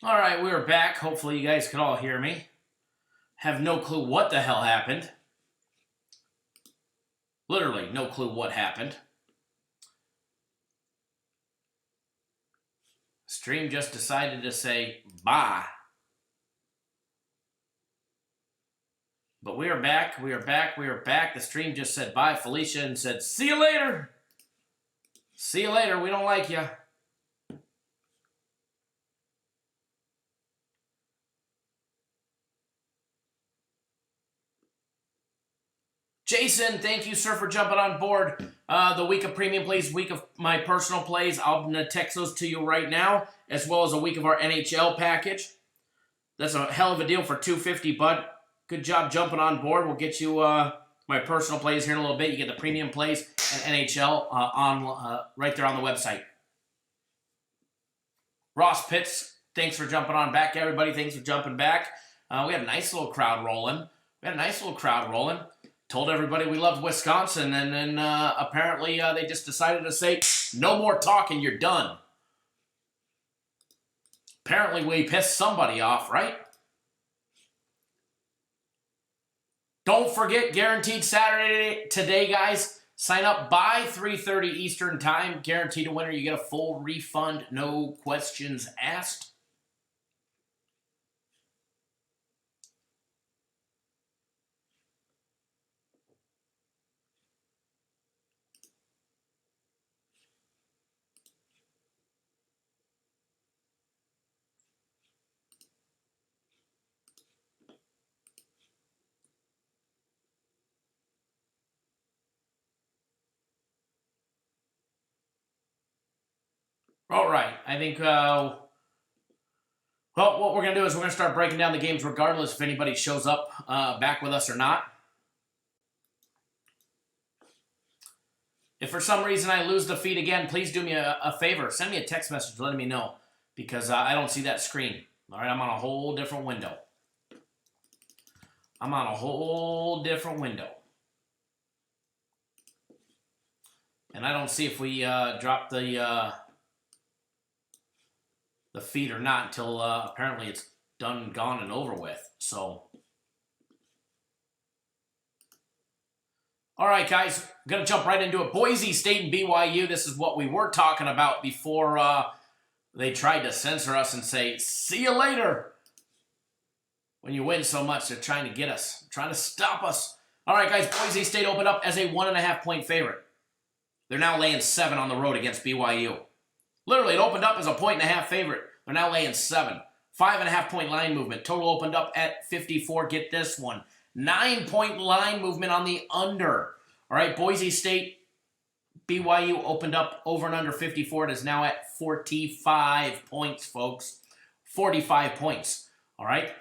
All right, we're back. Hopefully you guys can all hear me. Have no clue what the hell happened. Literally no clue what happened. Stream just decided to say bye. But we are back. We are back. We are back. The stream just said bye, Felicia, and said, see you later. See you later. We don't like you. Jason, thank you, sir, for jumping on board. The week of premium plays, week of my personal plays, I'm going to text those to you right now, as well as a week of our NHL package. That's a hell of a deal for $250, bud. Good job jumping on board. We'll get you my personal plays here in a little bit. You get the premium plays and NHL right there on the website. Ross Pitts, thanks for jumping on back, everybody. Thanks for jumping back. We had a nice little crowd rolling. Told everybody we loved Wisconsin, and then apparently they just decided to say, no more talking, you're done. Apparently we pissed somebody off, right? Don't forget, guaranteed Saturday today, guys. Sign up by 3:30 Eastern Time. Guaranteed a winner. You get a full refund, no questions asked. All right, I think, well, what we're going to do is we're going to start breaking down the games regardless if anybody shows up back with us or not. If for some reason I lose the feed again, please do me a favor. Send me a text message letting me know, because I don't see that screen. All right, I'm on a whole different window. And I don't see if we drop the feed or not until apparently it's done, gone, and over with. So, all right, guys, I'm going to jump right into it. Boise State and BYU, this is what we were talking about before they tried to censor us and say, see you later. When you win so much, they're trying to get us, trying to stop us. All right, guys, Boise State opened up as a 1.5-point favorite. They're now laying 7 on the road against BYU. Literally, it opened up as a 1.5 favorite. They're now laying 7. 5.5-point line movement. Total opened up at 54. Get this one. 9-point line movement on the under. All right, Boise State, BYU opened up over and under 54. It is now at 45 points, folks. 45 points. All right,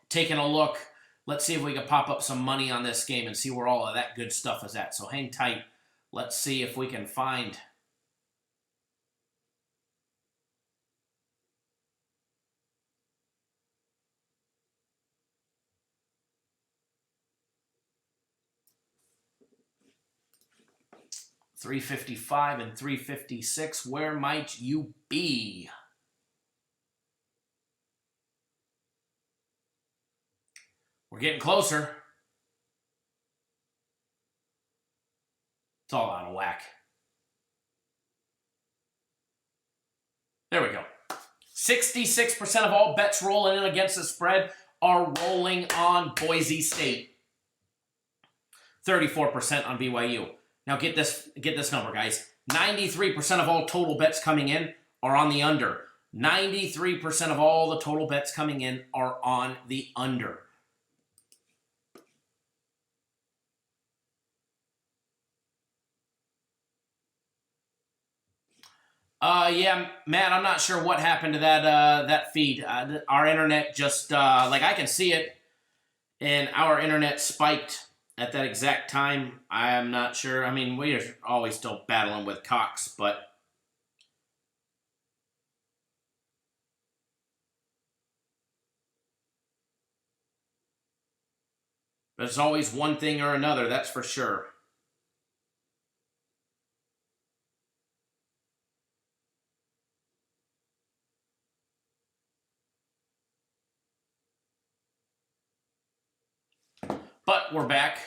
taking a look. Let's see if we can pop up some money on this game and see where all of that good stuff is at. So hang tight. Let's see if we can find... $355 and $356. Where might you be? We're getting closer. It's all out of whack. There we go. 66% of all bets rolling in against the spread are rolling on Boise State. 34% on BYU. Now get this number, guys. 93% of all total bets coming in are on the under. 93% of all the total bets coming in are on the under. Yeah, Matt, I'm not sure what happened to that feed. Our internet just, like I can see it, and our internet spiked at that exact time. I am not sure. I mean, we are always still battling with Cox, but there's always one thing or another, that's for sure. but we're back.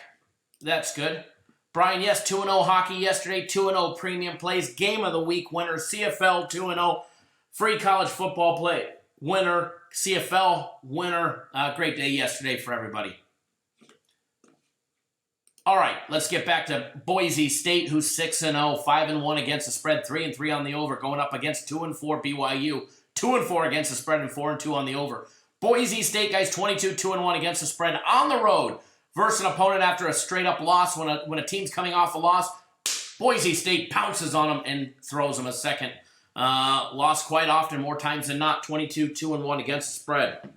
That's good. Brian, yes, 2-0 hockey yesterday, 2-0 premium plays, game of the week winner, CFL 2-0, free college football play winner, CFL winner. Great day yesterday for everybody. All right, let's get back to Boise State, who's 6-0, 5-1 against the spread, 3-3 on the over, going up against 2-4 BYU, 2-4 against the spread, and 4-2 on the over. Boise State, guys, 22-2-1 against the spread on the road versus an opponent after a straight-up loss. When a team's coming off a loss, Boise State pounces on them and throws them a second. Lost quite often, more times than not, 22-2-1 against the spread.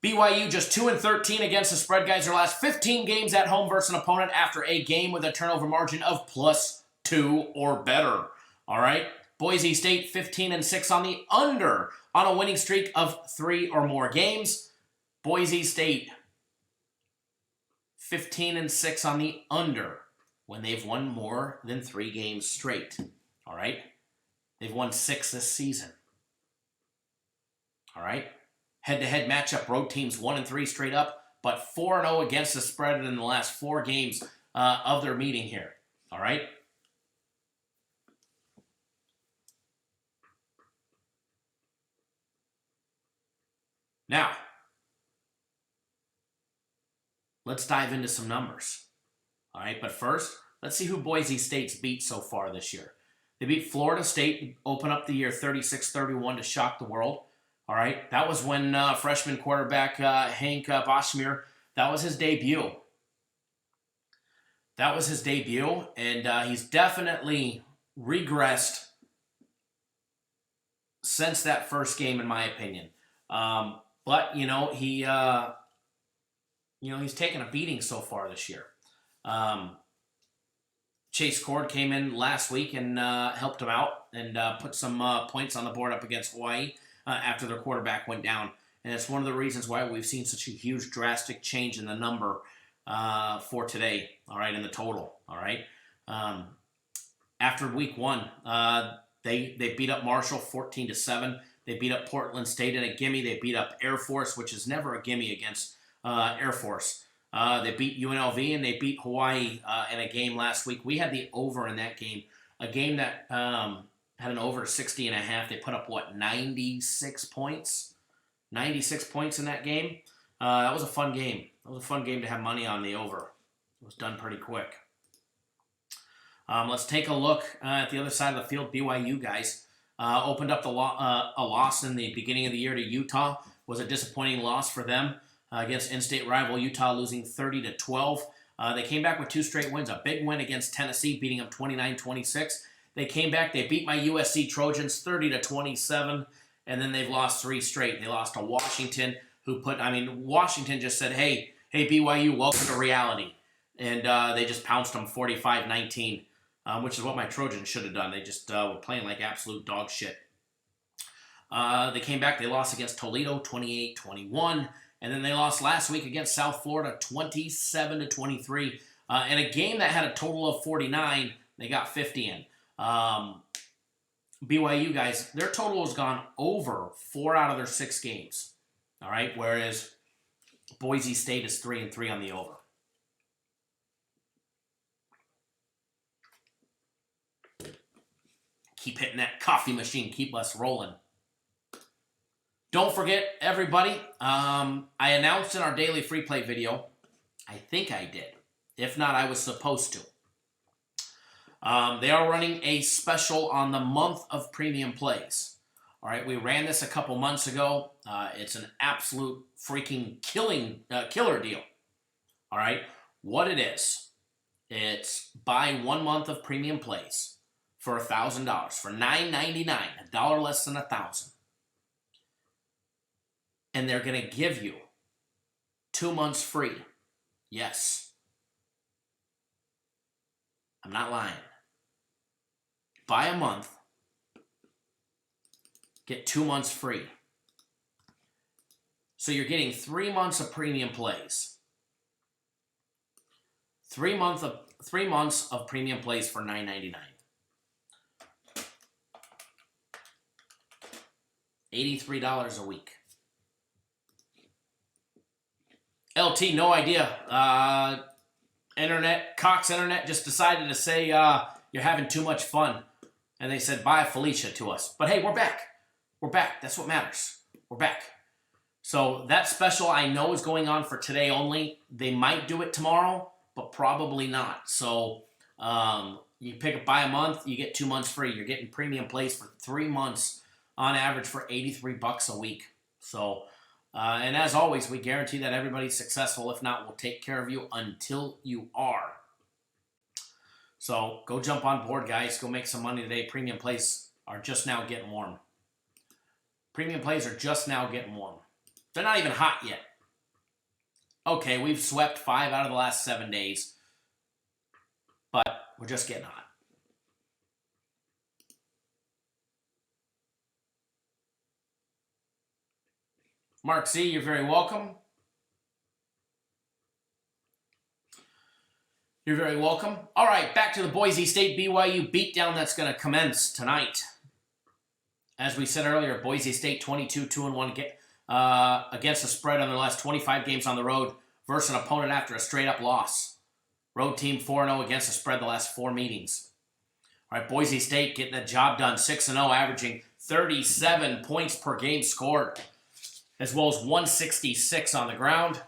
BYU just 2-13 against the spread, guys. Their last 15 games at home versus an opponent after a game with a turnover margin of +2 or better. All right. Boise State 15-6 on the under on a winning streak of 3 or more games. Boise State 15-6 on the under when they've won more than 3 games straight. All right. They've won 6 this season. All right. Head-to-head matchup, road teams 1-3 straight up, but 4-0 against the spread in the last 4 games of their meeting here. All right? Now, let's dive into some numbers. All right, but first, let's see who Boise State's beat so far this year. They beat Florida State, open up the year 36-31 to shock the world. All right, that was when freshman quarterback Hank Boschmier, that was his debut. That was his debut, and he's definitely regressed since that first game, in my opinion. But he's taken a beating so far this year. Chase Cord came in last week and helped him out and put some points on the board up against Hawaii. After their quarterback went down. And it's one of the reasons why we've seen such a huge drastic change in the number for today, all right, in the total, all right. After week 1, they beat up Marshall 14-7. They beat up Portland State in a gimme. They beat up Air Force, which is never a gimme against Air Force. They beat UNLV, and they beat Hawaii in a game last week. We had the over in that game, a game that had an over 60.5. They put up, 96 points? 96 points in that game. That was a fun game. That was a fun game to have money on the over. It was done pretty quick. Let's take a look at the other side of the field. BYU, guys, opened up a loss in the beginning of the year to Utah. Was a disappointing loss for them against in-state rival Utah, losing 30-12. They came back with 2 straight wins. A big win against Tennessee, beating them 29-26. They came back, they beat my USC Trojans 30-27, and then they've lost 3 straight. They lost to Washington, Washington just said, hey, BYU, welcome to reality. And they just pounced them 45-19, which is what my Trojans should have done. They just were playing like absolute dog shit. They came back, they lost against Toledo 28-21, and then they lost last week against South Florida 27-23. In a game that had a total of 49, they got 50 in. BYU, guys, their total has gone over 4 out of their 6 games. All right, whereas Boise State is 3-3 on the over. Keep hitting that coffee machine. Keep us rolling. Don't forget, everybody, I announced in our daily free play video, I think I did. If not, I was supposed to. They are running a special on the month of premium plays. All right, we ran this a couple months ago. It's an absolute freaking killer deal. All right, what it is, it's buy 1 month of premium plays for $1,000 for $9.99, $1 less than $1,000, and they're gonna give you 2 months free. Yes, I'm not lying. Buy a month, get 2 months free. So you're getting 3 months of premium plays. 3 months of premium plays for $9.99. $83 a week. LT, no idea. Cox Internet just decided to say you're having too much fun. And they said, bye, Felicia, to us. But hey, we're back. We're back. That's what matters. We're back. So that special I know is going on for today only. They might do it tomorrow, but probably not. So you pick up by a month, you get 2 months free. You're getting premium plays for 3 months on average for $83 a week. So, and as always, we guarantee that everybody's successful. If not, we'll take care of you until you are. So go jump on board, guys. Go make some money today. Premium plays are just now getting warm. Premium plays are just now getting warm. They're not even hot yet. Okay, we've swept 5 out of the last 7 days. But we're just getting hot. Mark C., you're very welcome. You're very welcome. All right, back to the Boise State BYU beatdown that's going to commence tonight. As we said earlier, Boise State 22-2-1 against the spread on their last 25 games on the road versus an opponent after a straight-up loss. Road team 4-0 against the spread the last 4 meetings. All right, Boise State getting the job done, 6-0, averaging 37 points per game scored, as well as 166 on the ground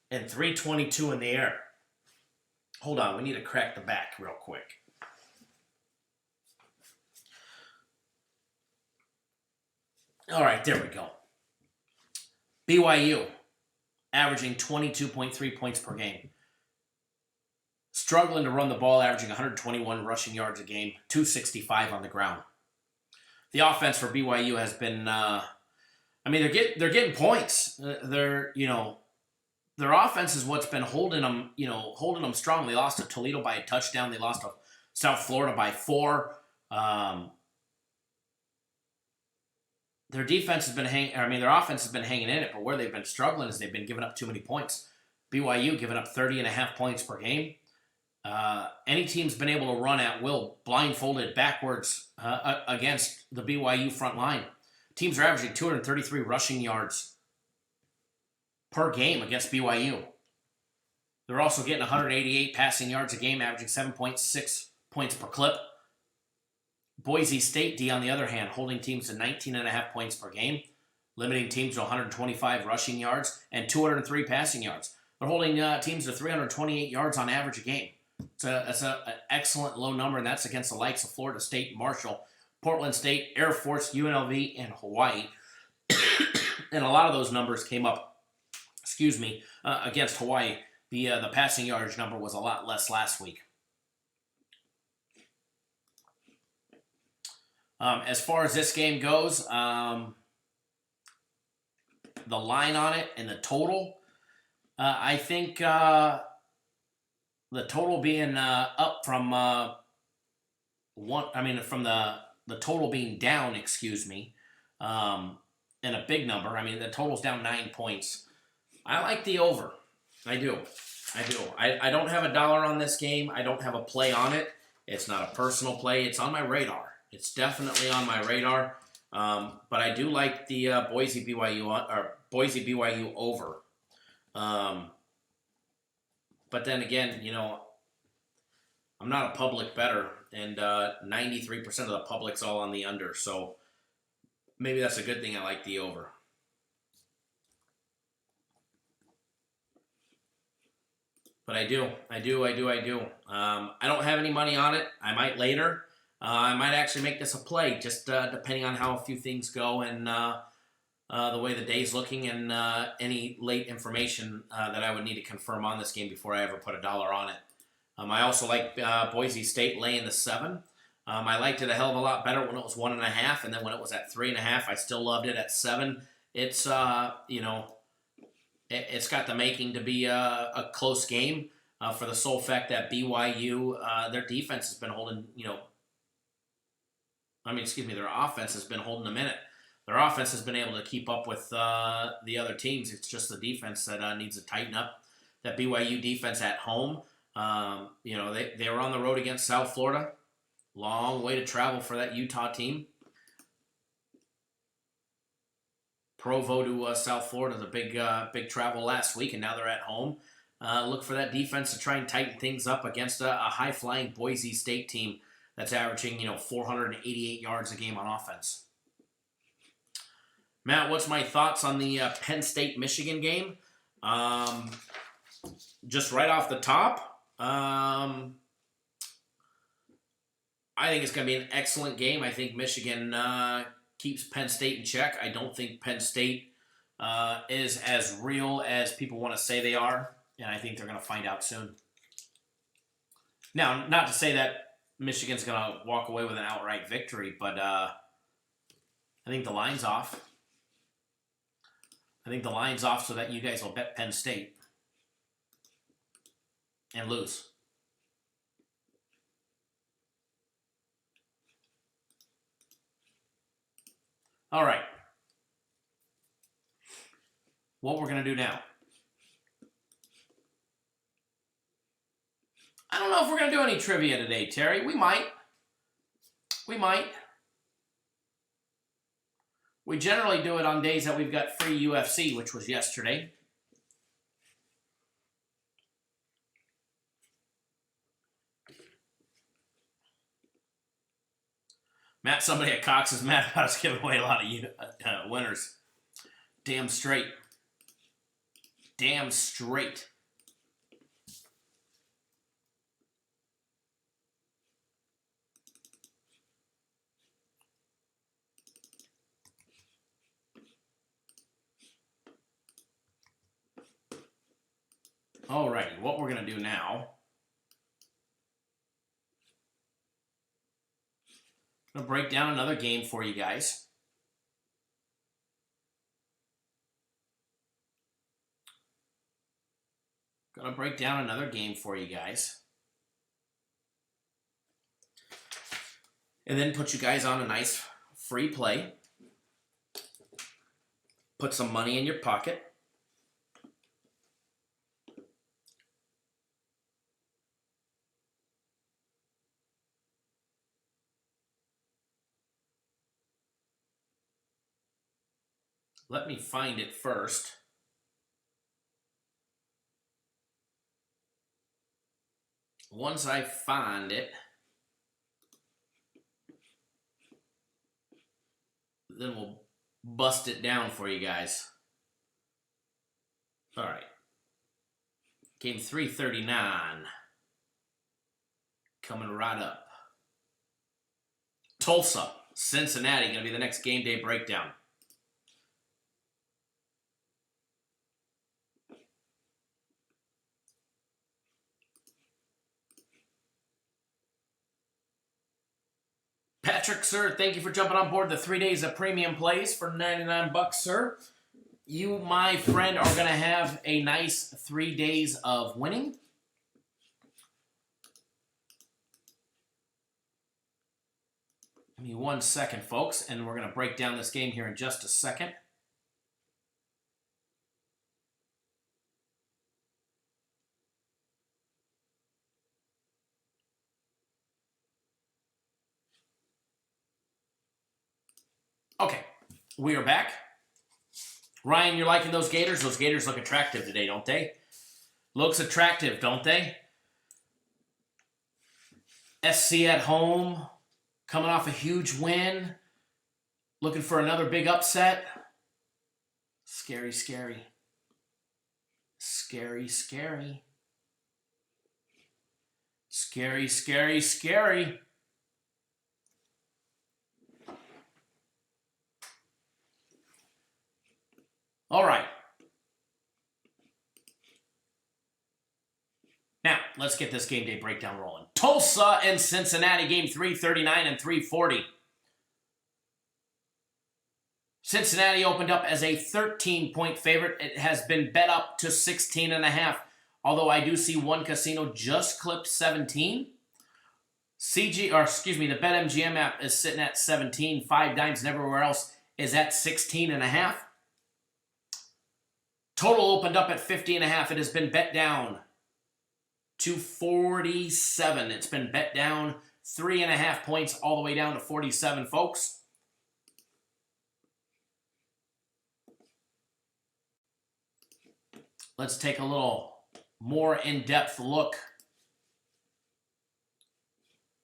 and 322 in the air. Hold on, we need to crack the back real quick. All right, there we go. BYU, averaging 22.3 points per game. Struggling to run the ball, averaging 121 rushing yards a game, 265 on the ground. The offense for BYU has been, they're getting points. Their offense is what's been holding them strong. They lost to Toledo by a touchdown. They lost to South Florida by 4. Their defense has been their offense has been hanging in it, but where they've been struggling is they've been giving up too many points. BYU giving up 30.5 points per game. Any team's been able to run at will, blindfolded backwards against the BYU front line. Teams are averaging 233 rushing yards per game against BYU. They're also getting 188 passing yards a game, averaging 7.6 points per clip. Boise State D, on the other hand, holding teams to 19.5 points per game, limiting teams to 125 rushing yards and 203 passing yards. They're holding teams to 328 yards on average a game. That's an excellent low number, and that's against the likes of Florida State, Marshall, Portland State, Air Force, UNLV, and Hawaii. And a lot of those numbers came up, against Hawaii. The passing yardage number was a lot less last week. As far as this game goes, the line on it and the total, I think the total being up from the total being down, and a big number. I mean, the total's down 9 points. I like the over. I do. I don't have a dollar on this game. I don't have a play on it. It's not a personal play. It's on my radar. It's definitely on my radar. But I do like the Boise BYU over. But then again, I'm not a public bettor, and 93% of the public's all on the under. So maybe that's a good thing. I like the over. But I do. I don't have any money on it. I might later. I might actually make this a play, just depending on how a few things go and the way the day's looking and any late information that I would need to confirm on this game before I ever put a dollar on it. I also like Boise State laying the 7. I liked it a hell of a lot better when it was 1.5, and then when it was at 3.5, I still loved it at 7. It's it's got the making to be a close game for the sole fact that BYU, their defense has been holding, their offense has been holding them in it. Their offense has been able to keep up with the other teams. It's just the defense that needs to tighten up. That BYU defense at home, they were on the road against South Florida. Long way to travel for that Utah team. Provo to South Florida, the big travel last week, and now they're at home. Look for that defense to try and tighten things up against a high-flying Boise State team that's averaging, 488 yards a game on offense. Matt, what's my thoughts on the Penn State-Michigan game? Just right off the top, I think it's going to be an excellent game. I think Michigan keeps Penn State in check. I don't think Penn State is as real as people want to say they are, and I think they're going to find out soon. Now, not to say that Michigan's going to walk away with an outright victory, but I think the line's off. I think the line's off so that you guys will bet Penn State and lose. All right. What we're going to do now. I don't know if we're going to do any trivia today, Terry. We might. We generally do it on days that we've got free UFC, which was yesterday. Matt, somebody at Cox is mad about us giving away a lot of winners. Damn straight. Damn straight. Alrighty, what we're going to do now. I'm going to break down another game for you guys. And then put you guys on a nice free play. Put some money in your pocket. Let me find it first. Once I find it, then we'll bust it down for you guys. All right. Game 339. Coming right up. Tulsa, Cincinnati, going to be the next game day breakdown. Patrick, sir, thank you for jumping on board the 3 days of premium plays for $99, sir. You, my friend, are going to have a nice 3 days of winning. Give me 1 second, folks, and we're going to break down this game here in just a second. Okay, we are back. Ryan, you're liking those Gators? Those Gators look attractive today, don't they? Looks attractive, don't they? SC at home, coming off a huge win, looking for another big upset. Scary, scary. Scary, scary. Scary, scary, scary. All right. Now, let's get this game day breakdown rolling. Tulsa and Cincinnati, game 339 and 340. Cincinnati opened up as a 13-point favorite. It has been bet up to 16.5, although I do see one casino just clipped 17. The BetMGM app is sitting at 17. 5 Dimes and everywhere else is at 16.5. Total opened up at 50.5. It has been bet down to 47. It's been bet down 3.5 points all the way down to 47, folks. Let's take a little more in-depth look.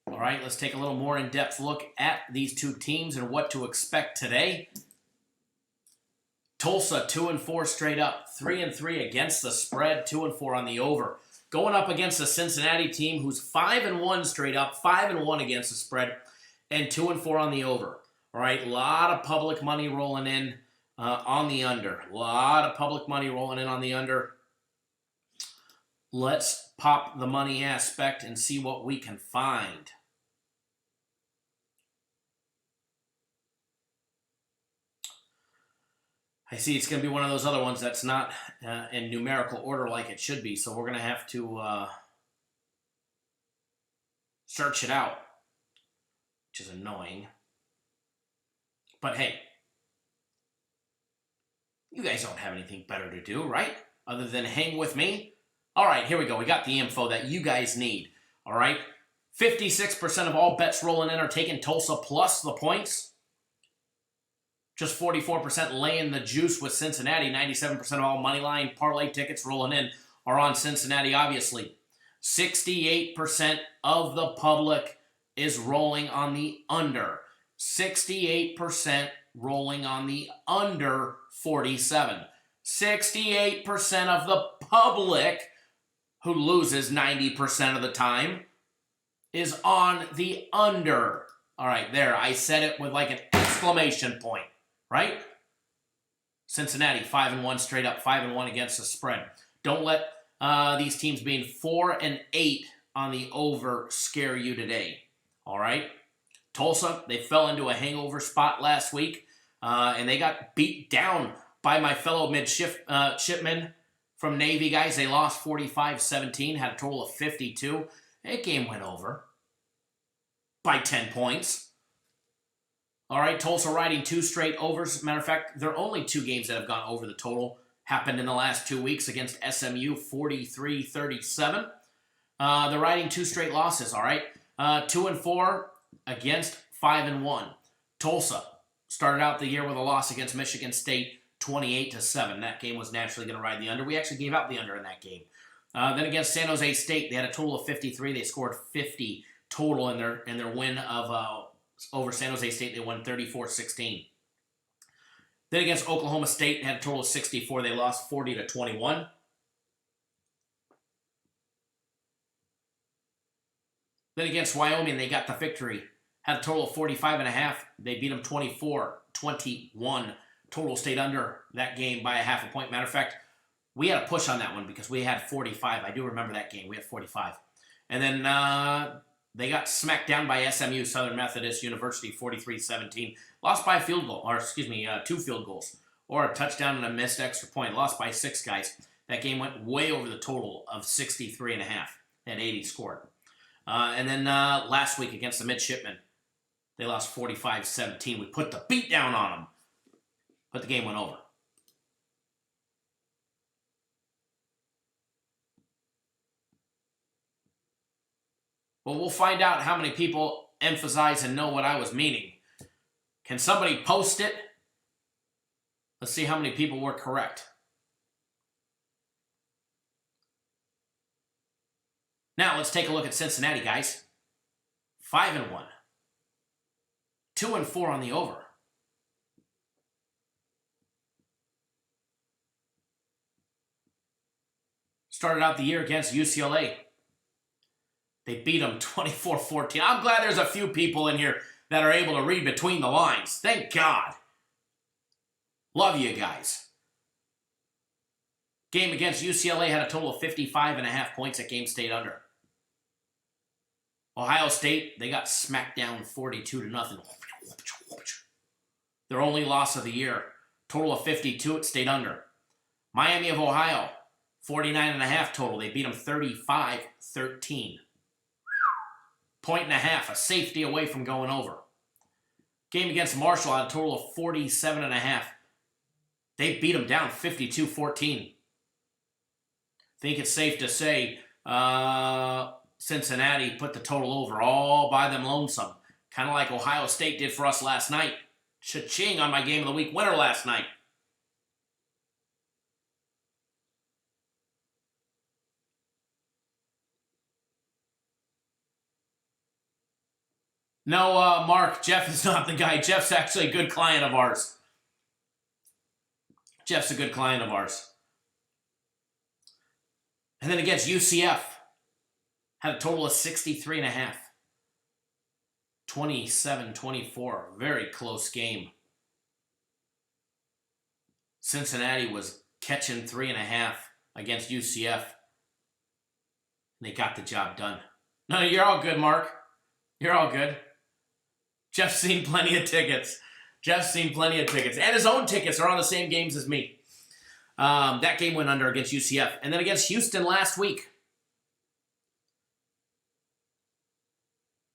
All right, let's take a little more in-depth look at these two teams and what to expect today. Tulsa, 2-4 straight up, 3-3 against the spread, 2-4 on the over. Going up against the Cincinnati team who's 5-1 straight up, 5-1 against the spread, and 2-4 on the over. All right, a lot of public money rolling in on the under. A lot of public money rolling in on the under. Let's pop the money aspect and see what we can find. I see it's going to be one of those other ones that's not in numerical order like it should be, so we're going to have to search it out, which is annoying. But hey, you guys don't have anything better to do, right? Other than hang with me? All right, here we go. We got the info that you guys need, all right? 56% of all bets rolling in are taking Tulsa plus the points. Just 44% laying the juice with Cincinnati. 97% of all money line parlay tickets rolling in are on Cincinnati, obviously. 68% of the public is rolling on the under. 68% rolling on the under 47. 68% of the public, who loses 90% of the time, is on the under. All right, there. I said it with like an exclamation point. Right? Cincinnati, 5-1 straight up, 5-1 against the spread. Don't let these teams being 4-8 on the over scare you today. All right? Tulsa, they fell into a hangover spot last week, and they got beat down by my fellow midshipmen from Navy, guys. They lost 45-17, had a total of 52. That game went over by 10 points. All right, Tulsa riding 2 straight overs. Matter of fact, there are only 2 games that have gone over the total. Happened in the last 2 weeks against SMU, 43-37. They're riding 2 straight losses, all right? 2-4 against 5-1. Tulsa started out the year with a loss against Michigan State, 28-7. That game was naturally going to ride the under. We actually gave out the under in that game. Then against San Jose State, they had a total of 53. They scored 50 total in their win of over San Jose State. They won 34-16. Then against Oklahoma State, had a total of 64. They lost 40-21. Then against Wyoming, they got the victory. Had a total of 45.5. They beat them 24-21. Total stayed under that game by a half a point. Matter of fact, we had a push on that one because we had 45. I do remember that game. We had 45. And then they got smacked down by SMU, Southern Methodist University, 43-17. Lost by a field goal, or 2 field goals, or a touchdown and a missed extra point. Lost by 6 guys. That game went way over the total of 63.5. Had 80 scored. And then last week against the Midshipmen, they lost 45-17. We put the beat down on them, but the game went over. Well, we'll find out how many people emphasize and know what I was meaning. Can somebody post it? Let's see how many people were correct. Now, let's take a look at Cincinnati, guys. 5-1. 2-4 on the over. Started out the year against UCLA. They beat them 24-14. I'm glad there's a few people in here that are able to read between the lines. Thank God. Love you guys. Game against UCLA had a total of 55.5 points. That game stayed under. Ohio State, they got smacked down 42-0. Their only loss of the year. Total of 52. It stayed under. Miami of Ohio, 49.5 total. They beat them 35-13. Point and a half, a safety away from going over. Game against Marshall had a total of 47.5. They beat them down 52-14. Think it's safe to say Cincinnati put the total over all by them lonesome. Kind of like Ohio State did for us last night. Cha-ching on my Game of the Week winner last night. No, Mark, Jeff is not the guy. Jeff's actually a good client of ours. Jeff's a good client of ours. And then against UCF, had a total of 63.5. 27-24. Very close game. Cincinnati was catching 3.5 against UCF. They got the job done. No, you're all good, Mark. You're all good. Jeff's seen plenty of tickets. Jeff's seen plenty of tickets. And his own tickets are on the same games as me. That game went under against UCF. And then against Houston last week.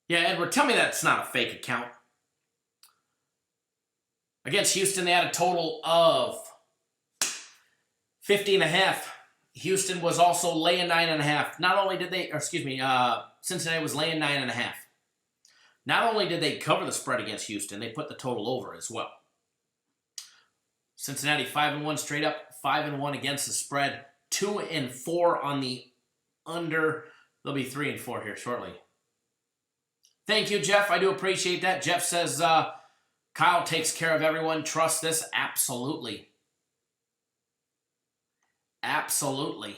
Yeah, Edward, tell me that's not a fake account. Against Houston, they had a total of 50.5. Houston was also laying 9.5. Not only did they, Cincinnati was laying 9.5. Not only did they cover the spread against Houston, they put the total over as well. Cincinnati 5-1 straight up, 5-1 against the spread, 2-4 on the under. They'll be 3-4 here shortly. Thank you, Jeff. I do appreciate that. Jeff says Kyle takes care of everyone. Trust this. Absolutely. Absolutely.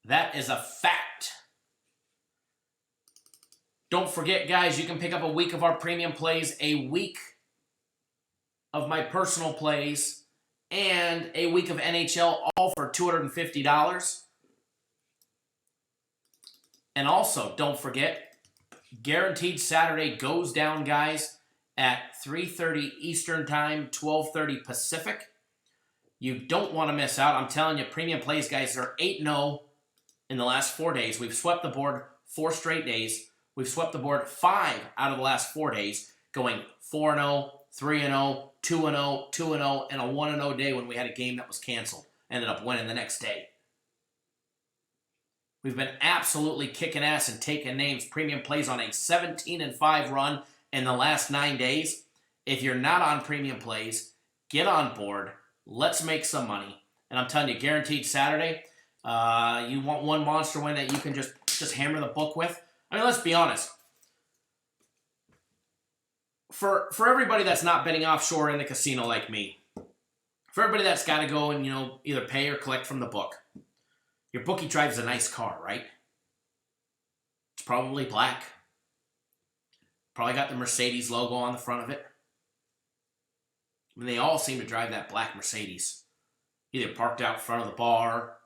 That is a fact. Don't forget, guys, you can pick up a week of our premium plays, a week of my personal plays, and a week of NHL, all for $250. And also, don't forget, Guaranteed Saturday goes down, guys, at 3:30 Eastern Time, 12:30 Pacific. You don't want to miss out. I'm telling you, premium plays, guys, are 8-0 in the last 4 days. We've swept the board 4 straight days. We've swept the board 5 out of the last 4 days, going 4-0, 3-0, 2-0, 2-0, and a 1-0 day when we had a game that was canceled. Ended up winning the next day. We've been absolutely kicking ass and taking names. Premium plays on a 17-5 run in the last 9 days. If you're not on premium plays, get on board. Let's make some money. And I'm telling you, Guaranteed Saturday, you want one monster win that you can just hammer the book with. I mean, let's be honest. For everybody that's not betting offshore in the casino like me, for everybody that's got to go and, either pay or collect from the book, your bookie drives a nice car, right? It's probably black. Probably got the Mercedes logo on the front of it. I mean, they all seem to drive that black Mercedes. Either parked out front of the bar,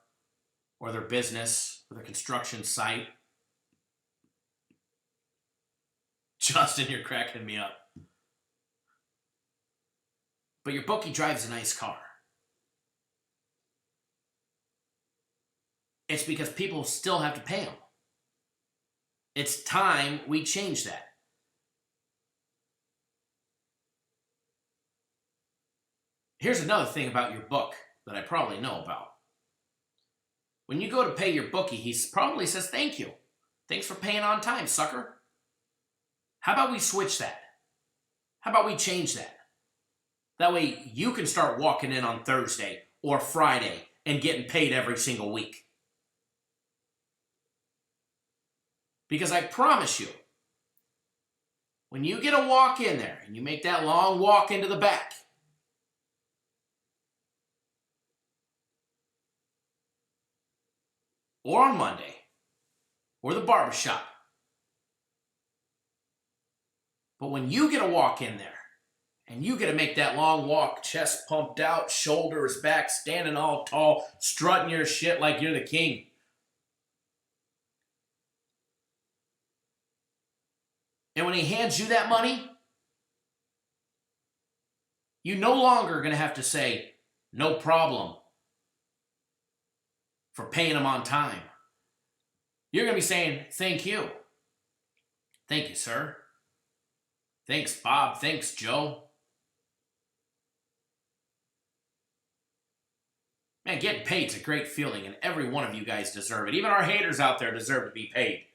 or their business, or their construction site. Justin, you're cracking me up. But your bookie drives a nice car. It's because people still have to pay them. It's time we change that. Here's another thing about your book that I probably know about. When you go to pay your bookie, he probably says, thank you. Thanks for paying on time, sucker. How about we switch that? How about we change that? That way you can start walking in on Thursday or Friday and getting paid every single week. Because I promise you, when you get a walk in there and you make that long walk into the back, or on Monday, or the barbershop, but when you get a walk in there and you get to make that long walk, chest pumped out, shoulders back, standing all tall, strutting your shit like you're the king, and when he hands you that money, you no longer are going to have to say, no problem, for paying him on time. You're going to be saying, thank you. Thank you, sir. Thanks, Bob. Thanks, Joe. Man, getting paid's a great feeling, and every one of you guys deserve it. Even our haters out there deserve to be paid.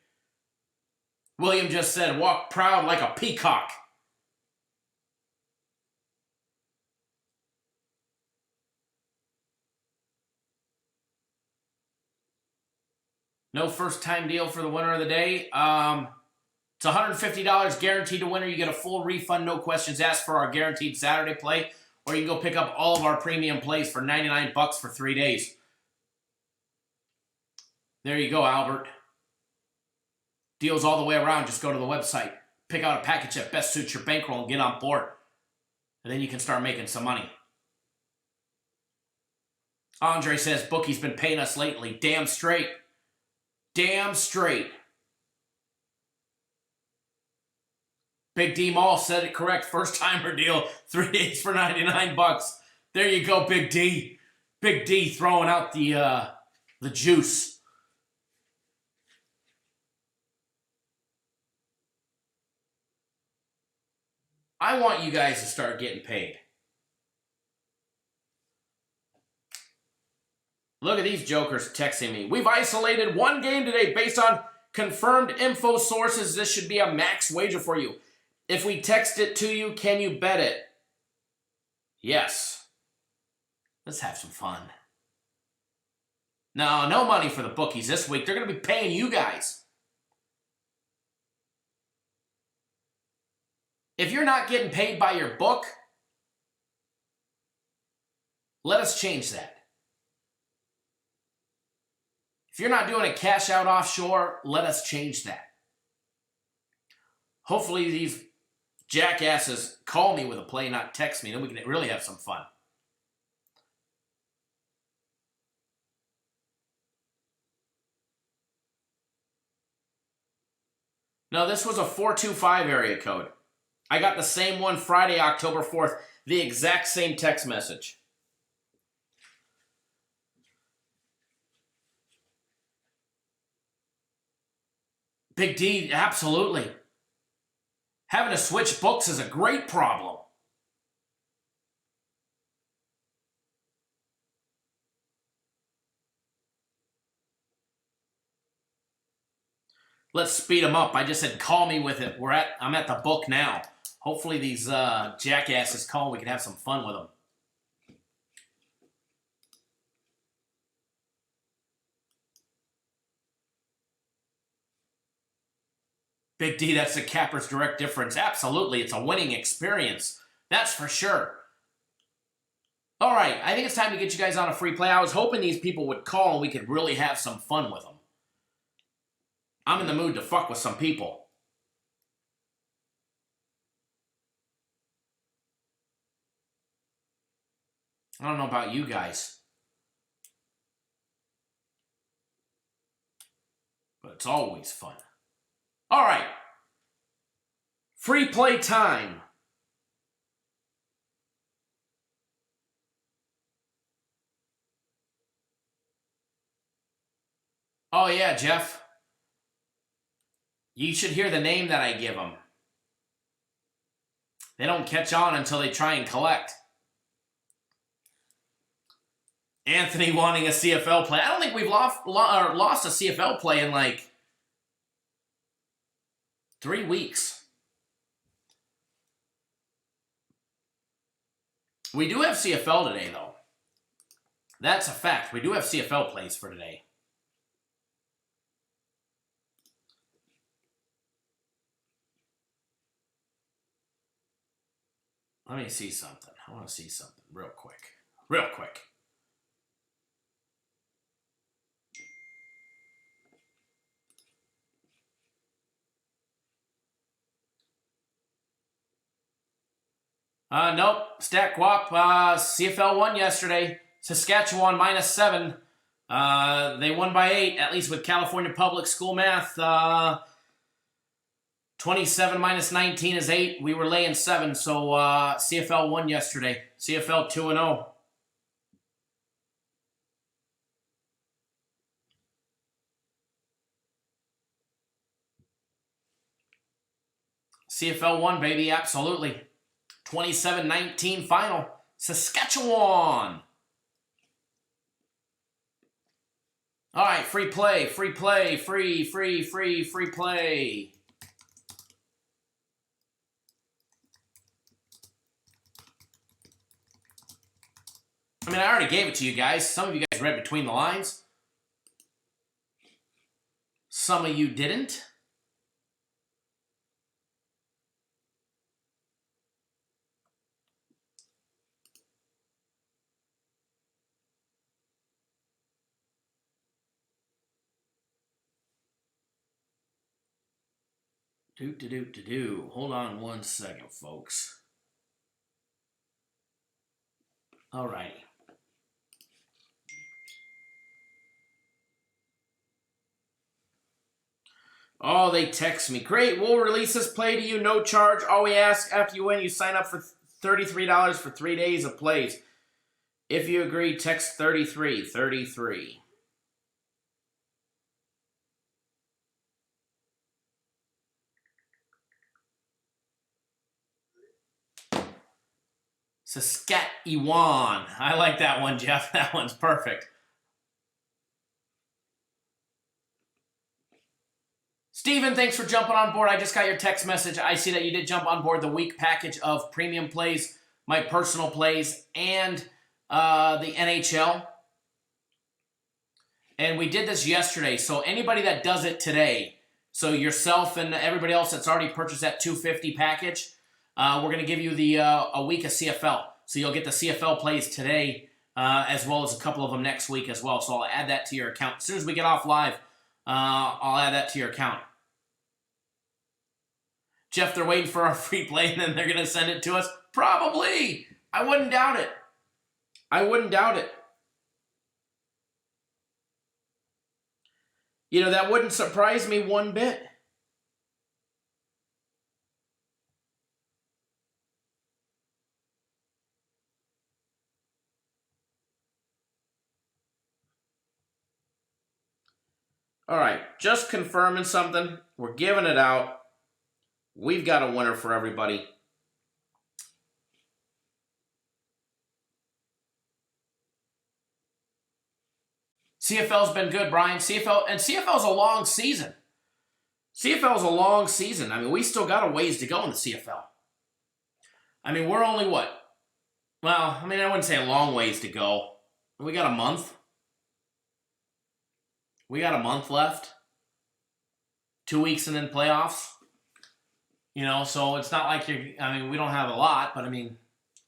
William just said, walk proud like a peacock. No first-time deal for the winner of the day. It's $150 guaranteed to winner. You get a full refund, no questions asked for our guaranteed Saturday play. Or you can go pick up all of our premium plays for $99 for 3 days. There you go, Albert. Deals all the way around. Just go to the website. Pick out a package that best suits your bankroll and get on board. And then you can start making some money. Andre says, bookie's been paying us lately. Damn straight. Damn straight. Big D Mall said it correct. First timer deal. 3 days for $99. There you go, Big D. Big D throwing out the juice. I want you guys to start getting paid. Look at these jokers texting me. We've isolated one game today based on confirmed info sources. This should be a max wager for you. If we text it to you, can you bet it? Yes. Let's have some fun. No money for the bookies this week. They're going to be paying you guys. If you're not getting paid by your book, let us change that. If you're not doing a cash out offshore, let us change that. Hopefully these jackasses call me with a play, not text me. Then we can really have some fun. No, this was a 425 area code. I got the same one Friday, October 4th. The exact same text message. Big D, absolutely. Having to switch books is a great problem. Let's speed them up. I just said call me with it. I'm at the book now. Hopefully these jackasses call and we can have some fun with them. Big D, that's the capper's direct difference. Absolutely, it's a winning experience. That's for sure. All right, I think it's time to get you guys on a free play. I was hoping these people would call and we could really have some fun with them. I'm in the mood to fuck with some people. I don't know about you guys, but it's always fun. All right. Free play time. Oh, yeah, Jeff. You should hear the name that I give them. They don't catch on until they try and collect. Anthony wanting a CFL play. I don't think we've lost a CFL play in like 3 weeks. We do have CFL today, though. That's a fact. We do have CFL plays for today. Let me see something. I want to see something real quick. Real quick. Nope. Stat Guap, CFL won yesterday. Saskatchewan -7. They won by 8, at least with California Public School math. 27 -19 is 8. We were laying 7, so CFL won yesterday. CFL 2-0. CFL won, baby, absolutely. 27-19 final. Saskatchewan. All right, free play, free play, free play. I mean, I already gave it to you guys. Some of you guys read between the lines. Some of you didn't. Hold on one second, folks. All righty. Oh, they text me. Great, we'll release this play to you, no charge. All we ask after you win, you sign up for $33 for 3 days of plays. If you agree, text 33. Saskatchewan. I like that one, Jeff. That one's perfect. Steven, thanks for jumping on board. I just got your text message. I see that you did jump on board the week package of premium plays, my personal plays, and the NHL. And we did this yesterday. So anybody that does it today, so yourself and everybody else that's already purchased that $250 package, we're going to give you the a week of CFL. So you'll get the CFL plays today, as well as a couple of them next week as well. So I'll add that to your account. As soon as we get off live, I'll add that to your account. Jeff, they're waiting for our free play and then they're going to send it to us? Probably. I wouldn't doubt it. You know, that wouldn't surprise me one bit. All right, just confirming something. We're giving it out. We've got a winner for everybody. CFL's been good, Brian. CFL's a long season. I mean, we still got a ways to go in the CFL. I mean, we're only what? Well, I mean, I wouldn't say a long ways to go. We got a month. We got a month left. 2 weeks and then playoffs. You know, so it's not like I mean, we don't have a lot, but I mean,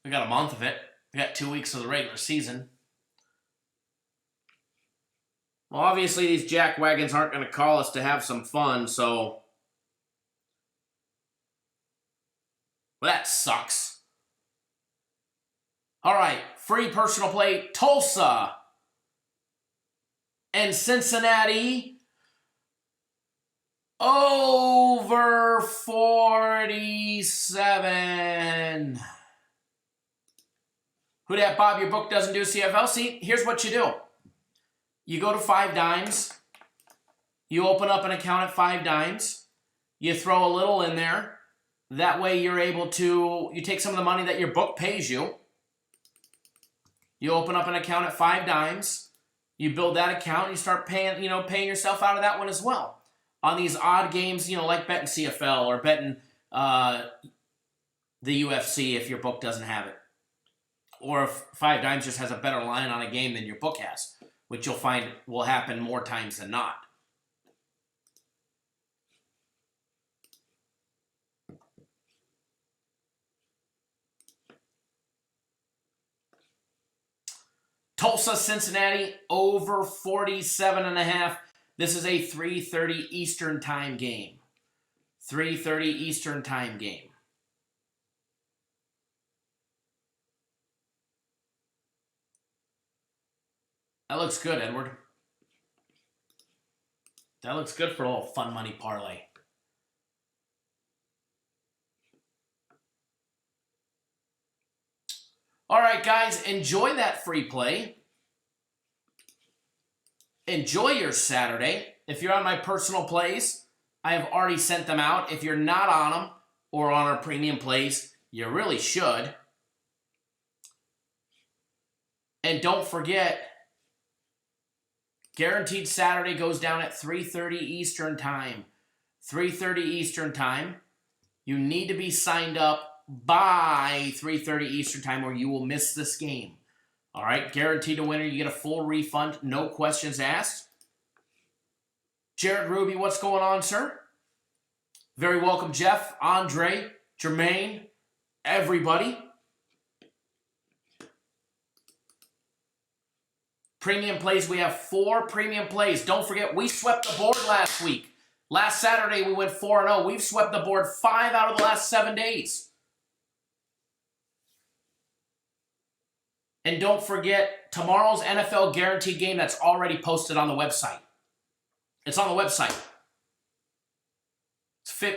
we got a month of it. We got 2 weeks of the regular season. Well, obviously, these jackwagons aren't going to call us to have some fun, so... Well, that sucks. All right, free personal play, Tulsa and Cincinnati over 47. Who dat, Bob? Your book doesn't do CFL? See, here's what you do. You go to 5 Dimes. You open up an account at 5 Dimes. You throw a little in there. That way you're able to, you take some of the money that your book pays you. You open up an account at 5 Dimes. You build that account and you start paying, paying yourself out of that one as well. On these odd games, like betting CFL or betting the UFC if your book doesn't have it. Or if 5 Dimes just has a better line on a game than your book has, which you'll find will happen more times than not. Tulsa, Cincinnati, over 47.5. This is a 3:30 Eastern time game. 3:30 Eastern time game. That looks good, Edward. That looks good for a little fun money parlay. All right, guys, enjoy that free play. Enjoy your Saturday. If you're on my personal plays, I have already sent them out. If you're not on them or on our premium plays, you really should. And don't forget, Guaranteed Saturday goes down at 3:30 Eastern Time. 3:30 Eastern Time. You need to be signed up by 3:30 Eastern Time or you will miss this game. All right, guaranteed to winner. You get a full refund, no questions asked. Jared Ruby, what's going on, sir? Very welcome, Jeff, Andre, Jermaine, everybody. Premium plays, we have 4 premium plays. Don't forget, we swept the board last week. Last Saturday, we went 4-0. We've swept the board 5 out of the last 7 days. And don't forget, tomorrow's NFL guaranteed game that's already posted on the website. It's on the website.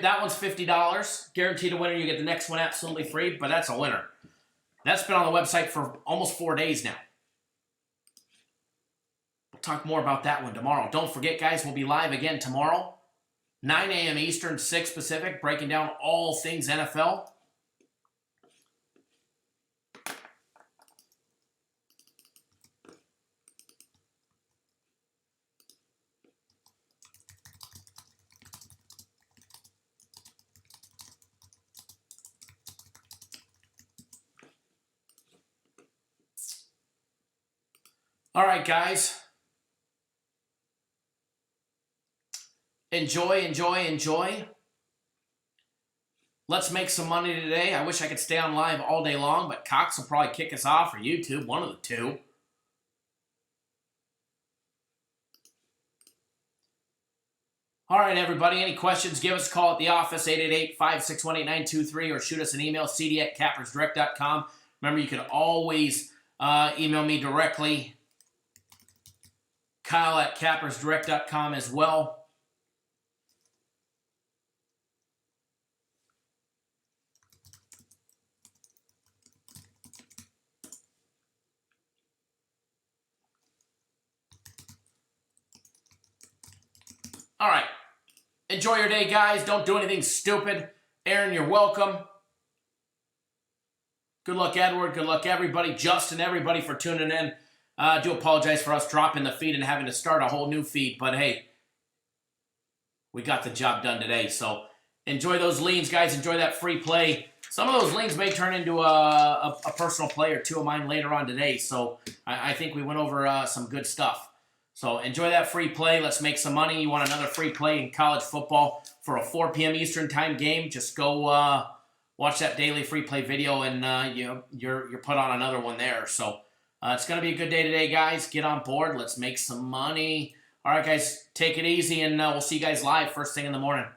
That one's $50. Guaranteed to winner. You get the next one absolutely free, but that's a winner. That's been on the website for almost 4 days now. We'll talk more about that one tomorrow. Don't forget, guys, we'll be live again tomorrow. 9 a.m. Eastern, 6 Pacific, breaking down all things NFL. All right, guys. Enjoy, enjoy, enjoy. Let's make some money today. I wish I could stay on live all day long, but Cox will probably kick us off, or YouTube, one of the two. All right, everybody. Any questions, give us a call at the office, 888-561-8923, or shoot us an email, cd@cappersdirect.com. Remember, you can always email me directly, Kyle@cappersdirect.com as well. All right. Enjoy your day, guys. Don't do anything stupid. Aaron, you're welcome. Good luck, Edward. Good luck, everybody. Justin, everybody, for tuning in. I do apologize for us dropping the feed and having to start a whole new feed, but hey, we got the job done today. So enjoy those leans, guys. Enjoy that free play. Some of those leans may turn into a personal play or 2 of mine later on today. So I think we went over some good stuff. So enjoy that free play. Let's make some money. You want another free play in college football for a 4 p.m. Eastern time game? Just go watch that daily free play video, and you're put on another one there. So it's going to be a good day today, guys. Get on board. Let's make some money. All right, guys, take it easy, and we'll see you guys live first thing in the morning.